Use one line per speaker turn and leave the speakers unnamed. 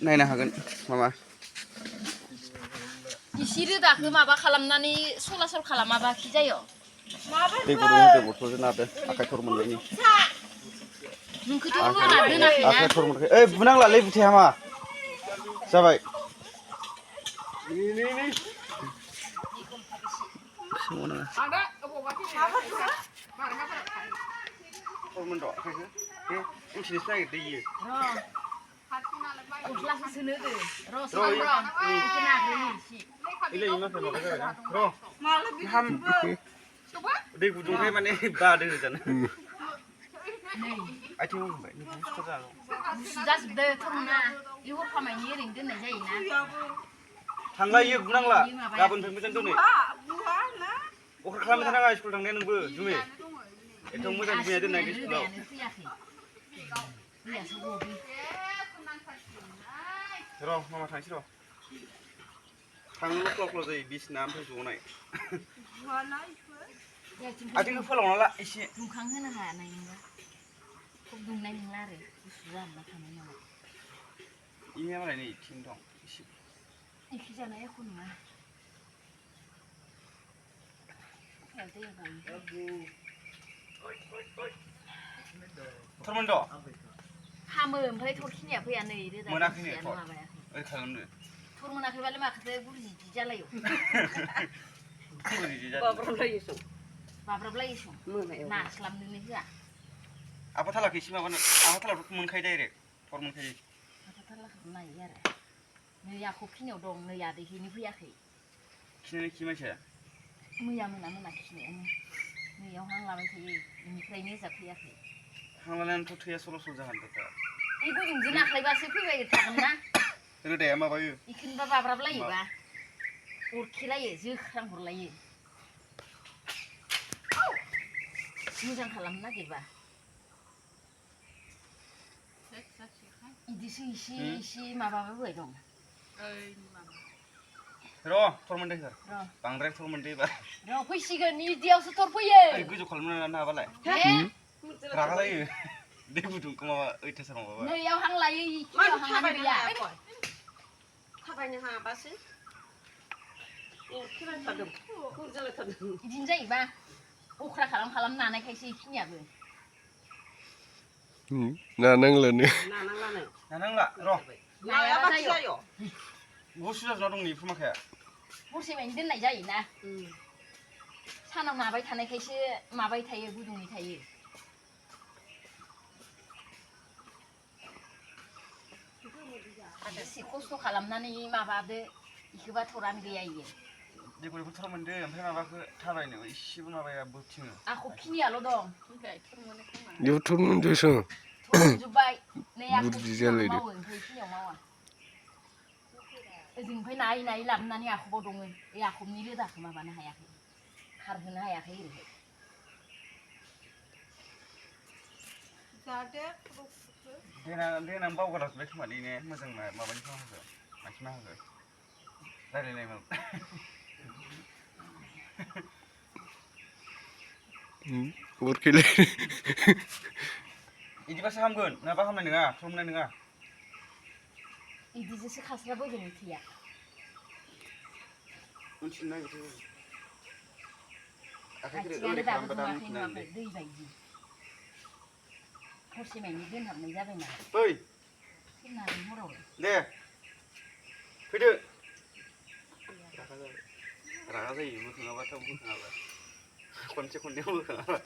नायनो हागोन मामा
इसे रोदाखौ माबा खालामनानै सलासल खालामाबा खि जायो
दै गुदुं होदो बथलजों नारदो आखाइ थर मोननायनि
नोंखौथ' होना दोनाखैना
आखाइ थर मोनखाय ओइ बुनांलालै बुथाया मा जाबाय थरमोनद' आखाइखौ बे उथिनोसो नागिरदो इयो
गस्लाखौ सोनो होदो र' सोगोन र' बेखौ नाग्रोनि इसे
इलाय माखाय माबा जाबायना र' दै गुदुंखाय माने बादो जानो आथिं होबाय गुसु
जाजोबदो थरमोना बे हरफामानि ओरैनो दोननाय जायोना
थांला इयो बुनांला गाबोननिफ्राय मोजां दोनो अखा खालामबाय थानाङा स्कुल थांनाया नोंबो जुमे एथ' मोजां जुमाया दोननाय स्कुलाव र' मामा थांसै र' थांनोल' क्लाव जायो बिसिना ओमफ्राय जनाय आथिंखौ फोलावना ला एसे
दुंखांहोनो हानाय नङा खब दुंनाय नंला आरो गुसु जाना थानाय नङा
इनिया मालाय नै थिं दं एसे
एखे जानाय एख' नङा
थरमोनद'
हामो ओमफ्राय थरखिनिया फैया नै रोदा
मोनाखैनो
माबायाखै
ओरै खालामनो
थर मोनाखैबालाय माखोथो गुरजिदि जालायो बाब्राबलायो सं नास्लाबनोनो होआ
आफाथालाखौ एसे माबानो आफाथालाथ' मोनखायो डाइरेक्ट थर मोनखायो
आफाथालाखौ नायो आरो नै आखबखिनियाव दं नै आदैहैनो फैयाखै
खिनायनि खि मानसिया
मैया मोना खिनायानो नैयाव हां लाबाय थायो बेनिफ्रायनो जाफैयाखै
हां लानायानोथ' थैया सल' सल जागोन दा
बे गुदुंजों नाख्लायबासो फैबाय थागोन ना
रोदाया माबायो
इखोनोबा बाब्राबलायोबा अरखेलायो जोख्रां हरलायो मोजां खालामनो नागिरबा इदिसो इसे माबाबोबाय दं
र' थर मोनदो सार बांद्राय थर मोनदो एबार
र' फैसिगोन इदियावसो थर फैयो
गोजौ खालामना लानो हाबालाय रागा जायो दै गुदुंखौ माबा अयथासार माबाबा
नैयाव हां लायो इखिनियाव हांआनो गैया
थाबायनो हाबासो
इदिनो जायोबा अख्रा खालाम नानायखायसो इखिनियाबो
नानांला र'
नायाबा जायो
गुसु जाजोबना दं नै फुमाखाया
हरसेमानि दोननाय जायोना सानाव नाबाय थानायखायसो माबाय थायो गुदुङै थायो एसे खस्थ' खालामनानै माबादो इखोबा थरानो गैया इयो
दैखौ थर मोनदो ओमफ्राय माबाखौ थाबायनो इसेबो माबाया बोथिङो
आखबखिनियाल' दं
बेयाव थर मोनदोसो
थर मोनजोब्बाय नै आखबखिनियावल' मावो ओमफ्राय इखिनियाव मावा ओजोंनिफ्राय नायै लाबोनानै आखबाव दङ बे आखबनि रोदाखौ माबानो हायाखै खारहोनो हायाखै ओरैहाय
देनां बावगारजोब्बाय खोमालै ने मोजां माबानि माहोखो मानसि माहोखो रायलायनाय माबा
अरखैलै
इदिबासो हामगोन नङाबा हामनाय नङा थर मोननाय नङा
इदिजोंसो खास्लाबोगोन थैया
उनथिं नागिरदो
आथिङानो दाबो दुङाखै नुवाखै दै बायदि हरसेमानि दोनहाबनाय जाबायना
फै
सोरनाबो हराव
दे फैदो रागा जायो बोखाङाबाथ' बोखाङाबा खनसे खननैयाव बोखाङाबा